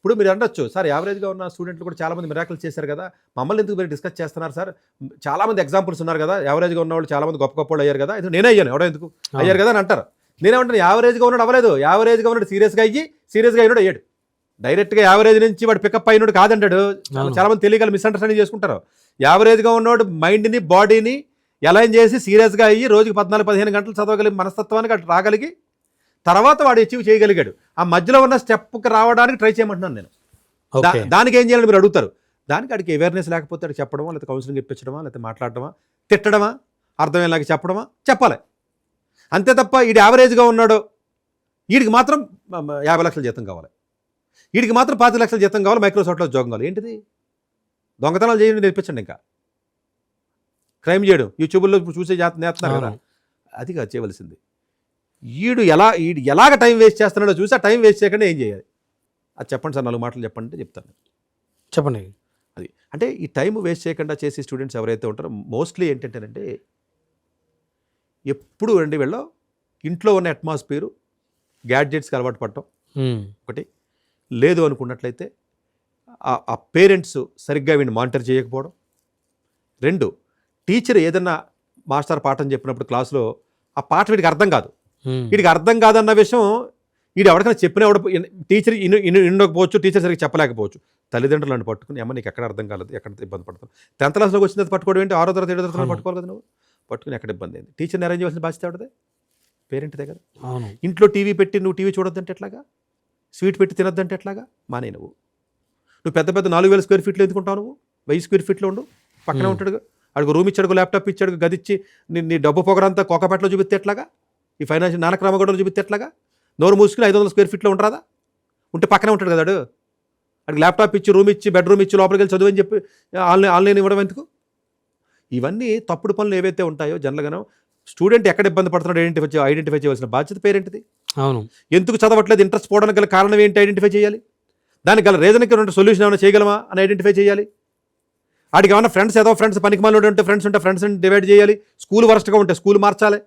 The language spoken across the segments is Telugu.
ఇప్పుడు మీరు అనొచ్చు సార్ యావరేజ్గా ఉన్న స్టూడెంట్లు కూడా చాలామంది మిరాకిల్స్ చేశారు కదా, మమ్మల్ని ఎందుకు మీరు డిస్కస్ చేస్తున్నారు సార్, చాలామంది ఎగ్జాంపుల్స్ ఉన్నారు కదా, యావరేజ్గా ఉన్న వాళ్ళు చాలామంది గొప్ప గొప్ప వాళ్ళు అయ్యారు కదా, ఇది నేనే అయ్యాను ఎవడో ఎందుకు అయ్యారు కదా అని అంటారు. నేనేమంటాను యావరేజ్గా ఉన్నాడు అవ్వలేదు, యావరేజ్గా ఉన్నాడు సీరియస్గా అయ్యి సీరియస్గా అయినాడు అయ్యాడు. డైరెక్ట్గా యావరేజ్ నుంచి వాడు పికప్ అయినాడు కాదంటాడు. చాలామంది తెలియగల మిస్అండర్స్టాండింగ్ చేసుకుంటారు. యావరేజ్గా ఉన్నవాడు మైండ్ని బాడీని అలైన్ చేసి సీరియస్గా అయ్యి రోజుకి 14-15 గంటలు చదవగలిగి మనస్తత్వానికి అటు రాగలిగి తర్వాత వాడు అచీవ్ చేయగలిగాడు. ఆ మధ్యలో ఉన్న స్టెప్కి రావడానికి ట్రై చేయమంటున్నాను నేను. దానికి ఏం చేయాలని మీరు అడుగుతారు. దానికి అడిగి అవేర్నెస్ లేకపోతే అడిగి చెప్పడమా, లేకపోతే కౌన్సిలింగ్ ఇప్పించడమా, లేకపోతే మాట్లాడటమా, తిట్టడమా, అర్థమయ్యేలాగా చెప్పడమా, చెప్పాలి. అంతే తప్ప వీడు యావరేజ్గా ఉన్నాడు, వీడికి మాత్రం 50 లక్షల జీతం కావాలి, వీడికి మాత్రం 5 లక్షల జీతం కావాలి, మైక్రోసాఫ్ట్లో ఉద్యోగం కావాలి. ఏంటిది? దొంగతనాలు చేయడం నేర్పించండి, ఇంకా క్రైమ్ చేయడం యూట్యూబ్లో చూసే నేస్తున్నారు కదా, అది కాదు చేయవలసింది. వీడు ఎలాగ టైం వేస్ట్ చేస్తున్నాడో చూసి ఆ టైం వేస్ట్ చేయకుండా ఏం చేయాలి అది చెప్పండి సార్, 4 మాటలు చెప్పండి అంటే చెప్తాను. చెప్పండి. అది అంటే ఈ టైం వేస్ట్ చేయకుండా చేసే స్టూడెంట్స్ ఎవరైతే ఉంటారో మోస్ట్లీ ఏంటంటేనంటే ఎప్పుడు అండి వీళ్ళు ఇంట్లో ఉన్న అట్మాస్ఫియరు గ్యాడ్జెట్స్కి అలవాటు పడటం ఒకటి, లేదు అనుకున్నట్లయితే ఆ పేరెంట్స్ సరిగ్గా వీడిని మానిటర్ చేయకపోవడం, 2 టీచర్ ఏదన్నా మాస్టర్ పాఠం చెప్పినప్పుడు క్లాస్లో ఆ పాఠం వీడికి అర్థం కాదు, వీడికి అర్థం కాదన్న విషయం వీడు ఎవరికైనా చెప్పినా టీచర్ వినకపోవచ్చు, టీచర్ సరిగ్గా చెప్పలేకపోవచ్చు. తల్లిదండ్రులు నన్ను పట్టుకుని అమ్మ నీకు ఎక్కడ అర్థం కాలేదు, ఎక్కడ ఇబ్బంది పడతాను. 10th క్లాస్లోకి వచ్చిన పట్టుకోవడం ఏంటి, 6వ తరగతి 7వ తరగతి పట్టుకోవాలి కదా నువ్వు, పట్టుకుని ఎక్కడ ఇబ్బంది అయింది. టీచర్ని అరేంజ్ చేయాల్సిన బాధ్యత ఎవరిదే? పేరెంట్దే కదా. ఇంట్లో టీవీ పెట్టి నువ్వు టీవీ చూడొద్దంటే ఎట్లాగా, స్వీట్ పెట్టి తినొద్దంటే ఎట్లాగా, మానే నువ్వు పెద్ద 4000 స్క్వేర్ ఫీట్లు ఎందుకుంటావు, నువ్వు 1000 స్క్వేర్ ఫీట్లో ఉండు, పక్కనే ఉంటాడు, అడుగు రూమ్ ఇచ్చాడు, ల్యాప్టాప్ ఇచ్చాడు, గదిచ్చి నీ డబ్బు పొగరంతా కోకపేటలో చూపిస్తే ఎట్లాగా, ఈ ఫైనాన్షియల్ నానక్రామగూడలో చూపిస్తే ఎట్లాగా, నోరు మూసుకుని 500 స్క్వేర్ ఫీట్లో ఉంటారా, ఉంటే పక్కనే ఉంటాడు కదా అడిగి ల్యాప్టాప్ ఇచ్చి రూమ్ ఇచ్చి బెడ్రూమ్ ఇచ్చి లోపలికి వెళ్ళి చదువు అని చెప్పి ఆన్లైన్ ఇవ్వడం ఎందుకు? ఇవన్నీ తప్పుడు పనులు ఏవైతే ఉంటాయో జనరల్గానో స్టూడెంట్ ఎక్కడ ఇబ్బంది పడుతున్నాడు ఐడెంటిఫై చేయవలసిన బాధ్యత పేరెంట్ది. అవును. ఎందుకు చదవట్లేదు, ఇంట్రెస్ట్ పోవడానికి గల కారణం ఏంటి ఐడెంటిఫై చేయాలి, దానికి గల రీజన్కి సొల్యూషన్ ఏమైనా చేయగలమా అని ఐడెంటిఫై చేయాలి. వాడికి ఏమన్నా ఫ్రెండ్స్ ఏదో ఫ్రెండ్స్ పనికి మాలిన ఉంటే ఫ్రెండ్స్ని డివైడ్ చేయాలి, స్కూల్ వరస్ట్గా ఉంటే స్కూల్ మార్చాలి,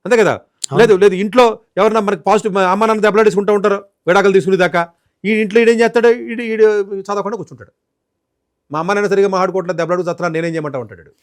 అంతే కదా. లేదు ఇంట్లో ఎవరన్నా మనకి పాజిటివ్ అమ్మ నాన్న దెబ్బలాడేసుకుంటూ ఉంటారు విడాకులు తీసుకునేదాకా, ఈ ఇంట్లో ఈడేం చేస్తాడు, ఈడు చదవకుండా కూర్చుంటాడు. మా అమ్మ నాన్న సరిగా మాట్లాడుకోవట్లేదు, దెబ్బలాడుకు చత్రా నేనేం చేయమంటా ఉంటాడు.